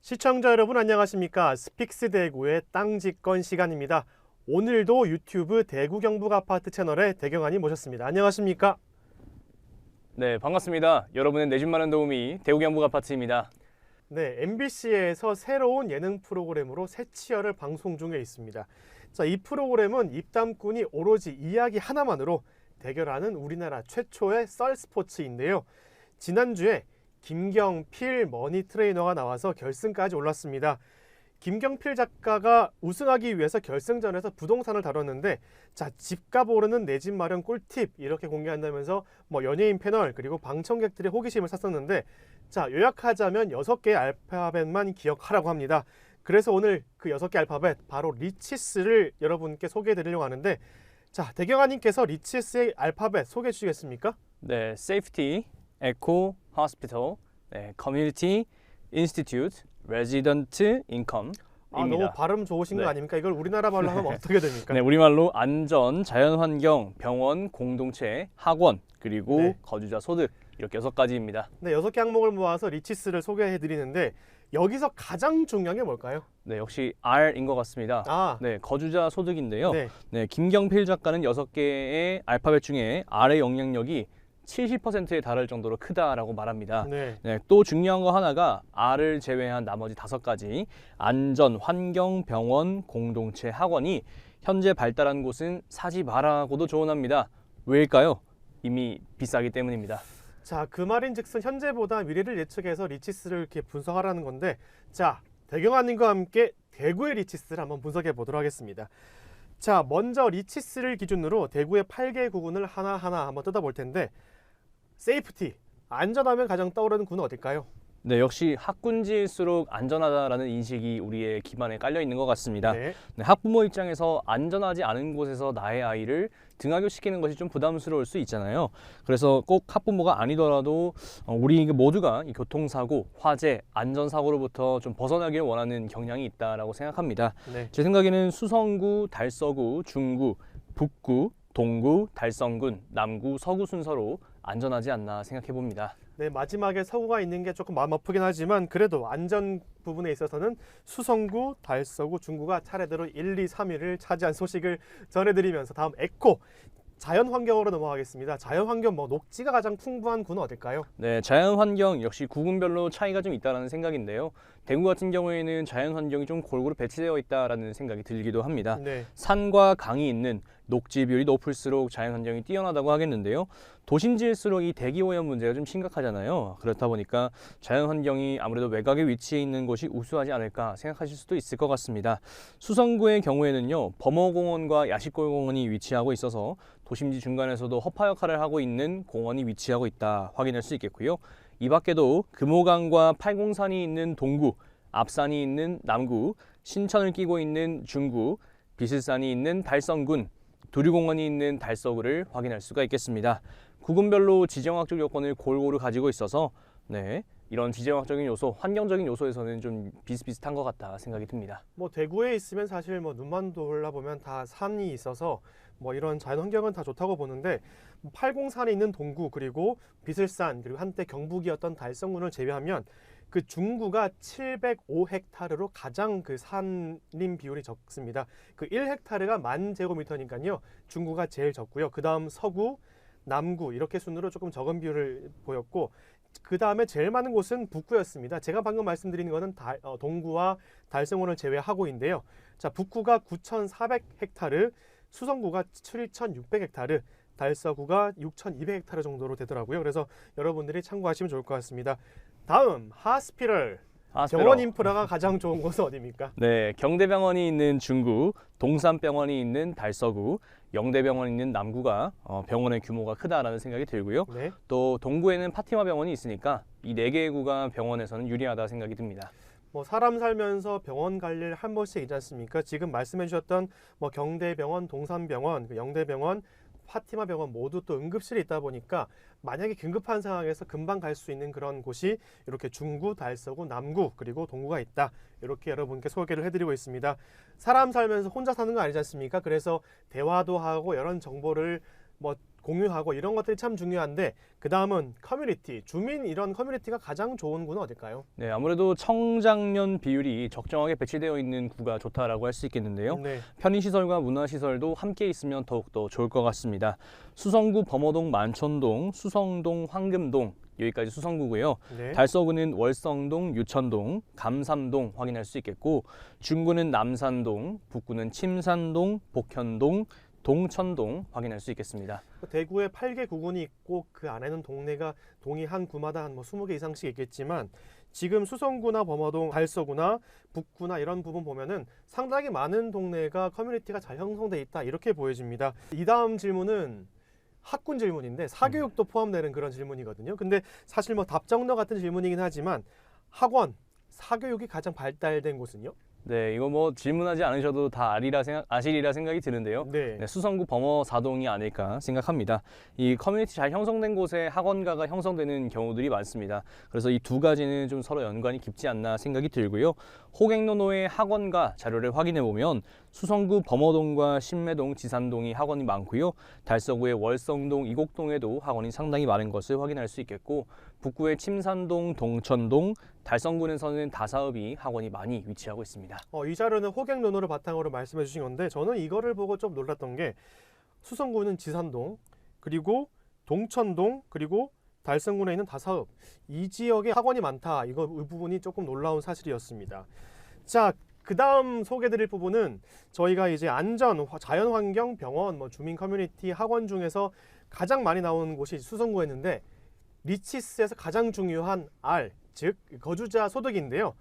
시청자 여러분 안녕하십니까? 스픽스 대구의 땅 짓건 시간입니다. 오늘도 유튜브 대구 경북 아파트 채널의 대경환이 모셨습니다. 안녕하십니까? 네, 반갑습니다. 여러분의 내 집 마련 도우미 대구 경북 아파트입니다. 네, MBC에서 새로운 예능 프로그램으로 새치열을 방송 중에 있습니다. 자, 이 프로그램은 입담꾼이 오로지 이야기 하나만으로 대결하는 우리나라 최초의 썰 스포츠인데요. 지난주에 김경필 머니 트레이너가 나와서 결승까지 올랐습니다. 김경필 작가가 우승하기 위해서 결승전에서 부동산을 다뤘는데, 자, 집값 오르는 내 집 마련 꿀팁 이렇게 공개한다면서 연예인 패널 그리고 방청객들의 호기심을 샀었는데, 자, 요약하자면 6개의 알파벳만 기억하라고 합니다. 그래서 오늘 그 6개 알파벳 바로 리치스를 여러분께 소개해 드리려고 하는데, 자, 대경환님께서 리치스의 알파벳 소개해 주시겠습니까? 네, Safety, Echo, Hospital, 네, Community, Institute, Resident Income입니다. 너무 발음 좋으신 거 네. 아닙니까? 이걸 우리나라 말로 하면 어떻게 됩니까? 네, 우리말로 안전, 자연환경, 병원, 공동체, 학원, 그리고 네. 거주자 소득 이렇게 6가지입니다. 네, 6개 항목을 모아서 리치스를 소개해 드리는데, 여기서 가장 중요한 게 뭘까요? 네, 역시 R인 것 같습니다. 네. 네, 거주자 소득인데요. 네. 네, 김경필 작가는 6개의 알파벳 중에 R의 영향력이 70%에 달할 정도로 크다라고 말합니다. 네. 네, 또 중요한 거 하나가 R을 제외한 나머지 5가지 안전, 환경, 병원, 공동체, 학원이 현재 발달한 곳은 사지 마라고도 조언합니다. 왜일까요? 이미 비싸기 때문입니다. 자, 그 말인즉슨 현재보다 미래를 예측해서 리치스를 이렇게 분석하라는 건데, 자, 대경환님과 함께 대구의 리치스를 한번 분석해 보도록 하겠습니다. 자, 먼저 리치스를 기준으로 대구의 8개 구군을 하나하나 한번 뜯어볼 텐데, 세이프티, 안전하면 가장 떠오르는 구는 어딜까요? 네, 역시 학군지일수록 안전하다라는 인식이 우리의 기반에 깔려 있는 것 같습니다. 네. 네, 학부모 입장에서 안전하지 않은 곳에서 나의 아이를 등하교시키는 것이 좀 부담스러울 수 있잖아요. 그래서 꼭 학부모가 아니더라도 우리 모두가 이 교통사고, 화재, 안전사고로부터 좀 벗어나길 원하는 경향이 있다라고 생각합니다. 네. 제 생각에는 수성구, 달서구, 중구, 북구, 동구, 달성군, 남구, 서구 순서로 안전하지 않나 생각해 봅니다. 네, 마지막에 서구가 있는 게 조금 마음 아프긴 하지만, 그래도 안전 부분에 있어서는 수성구, 달서구, 중구가 차례대로 1, 2, 3위를 차지한 소식을 전해드리면서 다음 에코, 자연환경으로 넘어가겠습니다. 자연환경, 녹지가 가장 풍부한 구는 어딜까요? 네, 자연환경 역시 구군별로 차이가 좀 있다는 생각인데요. 대구 같은 경우에는 자연환경이 좀 골고루 배치되어 있다는 생각이 들기도 합니다. 네. 산과 강이 있는 녹지 비율이 높을수록 자연환경이 뛰어나다고 하겠는데요. 도심지일수록 이 대기오염 문제가 좀 심각하잖아요. 그렇다 보니까 자연환경이 아무래도 외곽에 위치해 있는 곳이 우수하지 않을까 생각하실 수도 있을 것 같습니다. 수성구의 경우에는요, 범어공원과 야식골공원이 위치하고 있어서 도심지 중간에서도 허파 역할을 하고 있는 공원이 위치하고 있다 확인할 수 있겠고요. 이 밖에도 금호강과 팔공산이 있는 동구, 압산이 있는 남구, 신천을 끼고 있는 중구, 비슬산이 있는 달성군, 두류공원이 있는 달서구를 확인할 수가 있겠습니다. 구군별로 지정학적 요건을 골고루 가지고 있어서 이런 지정학적인 요소, 환경적인 요소에서는 좀 비슷비슷한 것 같다 생각이 듭니다. 대구에 있으면 사실 눈만 돌아보면 다 산이 있어서 이런 자연환경은 다 좋다고 보는데, 팔공산이 있는 동구, 그리고 비슬산, 그리고 한때 경북이었던 달성군을 제외하면 그 중구가 705헥타르로 가장 그 산림 비율이 적습니다. 그 1헥타르가 1000제곱미터니까요. 중구가 제일 적고요. 그 다음 서구, 남구 이렇게 순으로 조금 적은 비율을 보였고, 그 다음에 제일 많은 곳은 북구였습니다. 제가 방금 말씀드린 거는 동구와 달성군을 제외하고인데요. 자, 북구가 9400헥타르, 수성구가 7600헥타르, 달서구가 6200헥타르 정도로 되더라고요. 그래서 여러분들이 참고하시면 좋을 것 같습니다. 다음 하스피럴, 병원 인프라가 가장 좋은 곳은 어디입니까? 네, 경대병원이 있는 중구, 동산병원이 있는 달서구, 영대병원이 있는 남구가 병원의 규모가 크다라는 생각이 들고요. 네. 또 동구에는 파티마 병원이 있으니까 이 4개의 구가 병원에서는 유리하다 생각이 듭니다. 사람 살면서 병원 갈 일 한 번씩 있지 않습니까? 지금 말씀해 주셨던 경대병원, 동산병원, 영대병원, 파티마 병원 모두 또 응급실이 있다 보니까 만약에 긴급한 상황에서 금방 갈 수 있는 그런 곳이 이렇게 중구, 달서구, 남구 그리고 동구가 있다. 이렇게 여러분께 소개를 해드리고 있습니다. 사람 살면서 혼자 사는 거 아니지 않습니까? 그래서 대화도 하고 이런 정보를 공유하고 이런 것들이 참 중요한데 그 다음은 커뮤니티, 주민 이런 커뮤니티가 가장 좋은 구는 어딜까요? 네, 아무래도 청장년 비율이 적정하게 배치되어 있는 구가 좋다라고 할 수 있겠는데요. 네. 편의시설과 문화시설도 함께 있으면 더욱더 좋을 것 같습니다. 수성구 범어동 만천동, 수성동 황금동, 여기까지 수성구고요. 네. 달서구는 월성동, 유천동, 감삼동 확인할 수 있겠고, 중구는 남산동, 북구는 침산동, 복현동, 동천동 확인할 수 있겠습니다. 대구에 8개 구군이 있고 그 안에는 동이 한 구마다 한 20개 이상씩 있겠지만 지금 수성구나 범어동, 달서구나 북구나 이런 부분 보면은 상당히 많은 동네가 커뮤니티가 잘 형성돼 있다 이렇게 보여집니다. 이 다음 질문은 학군 질문인데 사교육도 포함되는 그런 질문이거든요. 근데 사실 뭐 답정너 같은 질문이긴 하지만 학원, 사교육이 가장 발달된 곳은요? 네, 이거 뭐 질문하지 않으셔도 다 아시리라 생각이 드는데요. 네. 네, 수성구 범어사동이 아닐까 생각합니다. 이 커뮤니티 잘 형성된 곳에 학원가가 형성되는 경우들이 많습니다. 그래서 이 두 가지는 좀 서로 연관이 깊지 않나 생각이 들고요. 호갱노노의 학원가 자료를 확인해 보면 수성구 범어동과 신매동, 지산동이 학원이 많고요. 달서구의 월성동, 이곡동에도 학원이 상당히 많은 것을 확인할 수 있겠고, 북구의 침산동, 동천동, 달성군에서는 다사읍이 학원이 많이 위치하고 있습니다. 이 자료는 호갱노노를 바탕으로 말씀해 주신 건데 저는 이거를 보고 좀 놀랐던 게 수성구는 지산동 그리고 동천동 그리고 달성군에 있는 다사읍 이 지역에 학원이 많다. 이 부분이 조금 놀라운 사실이었습니다. 자, 그 다음 소개드릴 부분은 저희가 이제 안전, 자연환경, 병원, 주민 커뮤니티, 학원 중에서 가장 많이 나오는 곳이 수성구였는데 리치스에서 가장 중요한 R, 즉 거주자 소득인데요.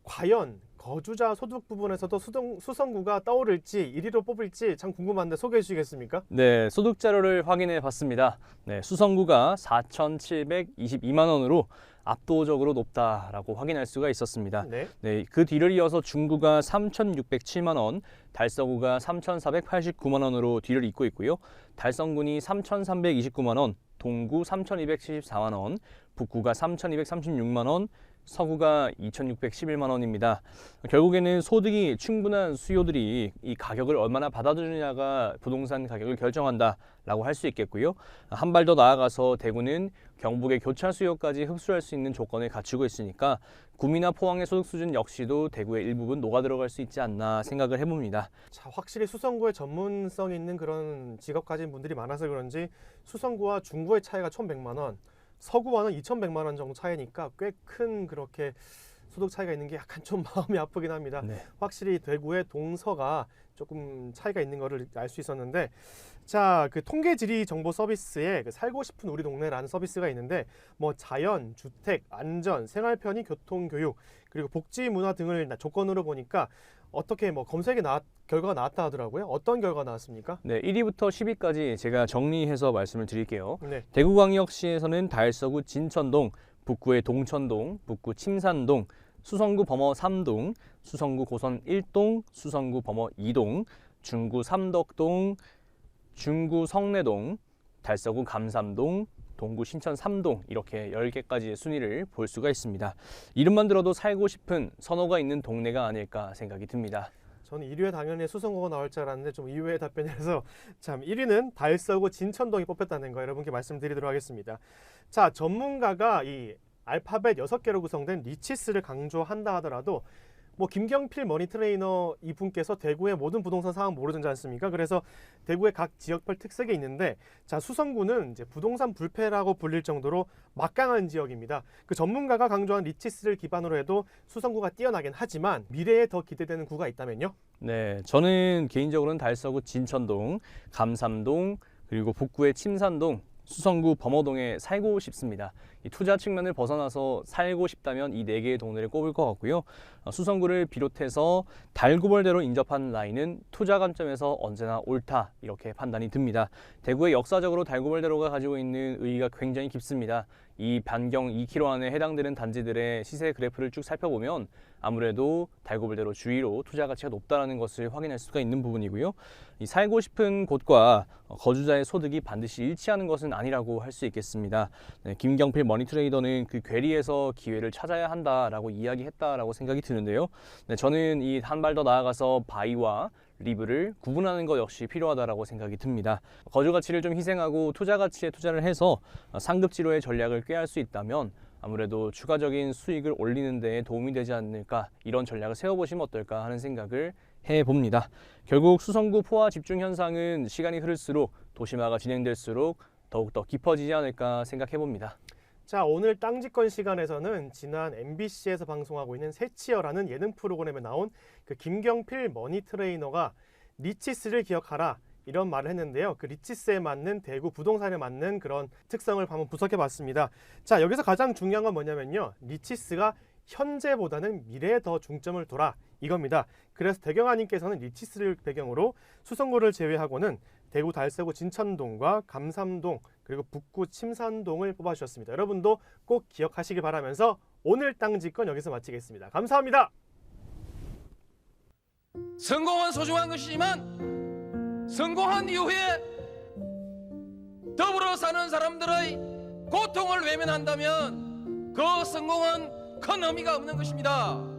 과연 거주자 소득 부분에서도 수성구가 떠오를지 1위로 뽑을지 참 궁금한데 소개해 주시겠습니까? 네, 소득 자료를 확인해 봤습니다. 네, 수성구가 4,722만 원으로 압도적으로 높다라고 확인할 수가 있었습니다. 네. 네, 그 뒤를 이어서 중구가 3,607만 원, 달서구가 3,489만 원으로 뒤를 잇고 있고요. 달성군이 3,329만 원, 동구 3,274만 원, 북구가 3,236만 원, 서구가 2,611만 원입니다. 결국에는 소득이 충분한 수요들이 이 가격을 얼마나 받아주느냐가 부동산 가격을 결정한다라고 할 수 있겠고요. 한 발 더 나아가서 대구는 경북의 교차 수요까지 흡수할 수 있는 조건을 갖추고 있으니까 구미나 포항의 소득 수준 역시도 대구의 일부분 녹아 들어갈 수 있지 않나 생각을 해봅니다. 자, 확실히 수성구에 전문성 있는 그런 직업 가진 분들이 많아서 그런지 수성구와 중구의 차이가 1,100만 원, 서구와는 2,100만 원 정도 차이니까 꽤 큰 그렇게 소득 차이가 있는 게 약간 좀 마음이 아프긴 합니다. 네. 확실히 대구의 동서가 조금 차이가 있는 거를 알 수 있었는데 자, 그 통계지리 정보 서비스에 그 살고 싶은 우리 동네라는 서비스가 있는데 자연, 주택, 안전, 생활 편의, 교통, 교육 그리고 복지, 문화 등을 조건으로 보니까 어떻게 검색에 결과가 나왔다 하더라고요. 어떤 결과가 나왔습니까? 네, 1위부터 10위까지 제가 정리해서 말씀을 드릴게요. 네. 대구광역시에서는 달서구 진천동, 북구의 동천동, 북구 침산동, 수성구 범어 3동, 수성구 고선 1동, 수성구 범어 2동, 중구 삼덕동, 중구 성내동, 달서구 감삼동, 동구 신천 3동 이렇게 10개까지의 순위를 볼 수가 있습니다. 이름만 들어도 살고 싶은 선호가 있는 동네가 아닐까 생각이 듭니다. 저는 1위에 당연히 수성구가 나올 줄 알았는데 좀 의외의 답변이라서 참 1위는 달서구 진천동이 뽑혔다는 거 여러분께 말씀드리도록 하겠습니다. 자, 전문가가 이 알파벳 6개로 구성된 리치스를 강조한다 하더라도 김경필 머니트레이너 이분께서 대구의 모든 부동산 상황 모르지 않습니까? 그래서 대구의 각 지역별 특색이 있는데 자, 수성구는 이제 부동산 불패라고 불릴 정도로 막강한 지역입니다. 그 전문가가 강조한 리치스를 기반으로 해도 수성구가 뛰어나긴 하지만 미래에 더 기대되는 구가 있다면요? 네, 저는 개인적으로는 달서구 진천동, 감삼동, 그리고 북구의 침산동, 수성구 범어동에 살고 싶습니다. 이 투자 측면을 벗어나서 살고 싶다면 이 4개의 동네를 꼽을 것 같고요. 수성구를 비롯해서 달구벌대로 인접한 라인은 투자 관점에서 언제나 옳다 이렇게 판단이 듭니다. 대구의 역사적으로 달구벌대로가 가지고 있는 의의가 굉장히 깊습니다. 이 반경 2km 안에 해당되는 단지들의 시세 그래프를 쭉 살펴보면 아무래도 달구벌대로 주위로 투자 가치가 높다는 것을 확인할 수가 있는 부분이고요. 이 살고 싶은 곳과 거주자의 소득이 반드시 일치하는 것은 아니라고 할 수 있겠습니다. 네, 김경필 머니트레이더는 그 괴리에서 기회를 찾아야 한다라고 이야기했다라고 생각이 드는데요. 네, 저는 이 한 발 더 나아가서 바이와 리브를 구분하는 것 역시 필요하다라고 생각이 듭니다. 거주 가치를 좀 희생하고 투자 가치에 투자를 해서 상급지로의 전략을 꾀할 수 있다면 아무래도 추가적인 수익을 올리는 데 도움이 되지 않을까, 이런 전략을 세워보시면 어떨까 하는 생각을 해봅니다. 결국 수성구 포화 집중 현상은 시간이 흐를수록 도심화가 진행될수록 더욱더 깊어지지 않을까 생각해봅니다. 자, 오늘 땅집권 시간에서는 지난 MBC에서 방송하고 있는 새치어라는 예능 프로그램에 나온 그 김경필 머니트레이너가 리치스를 기억하라 이런 말을 했는데요. 그 리치스에 맞는 대구 부동산에 맞는 그런 특성을 한번 분석해 봤습니다. 자, 여기서 가장 중요한 건 뭐냐면요. 리치스가 현재보다는 미래에 더 중점을 둬라 이겁니다. 그래서 대경아님께서는 리치스를 배경으로 수성구를 제외하고는 대구 달서구 진천동과 감삼동 그리고 북구 침산동을 뽑아주셨습니다. 여러분도 꼭 기억하시길 바라면서 오늘 땅집권 여기서 마치겠습니다. 감사합니다. 성공은 소중한 것이지만 성공한 이후에 더불어 사는 사람들의 고통을 외면한다면 그 성공은 큰 의미가 없는 것입니다.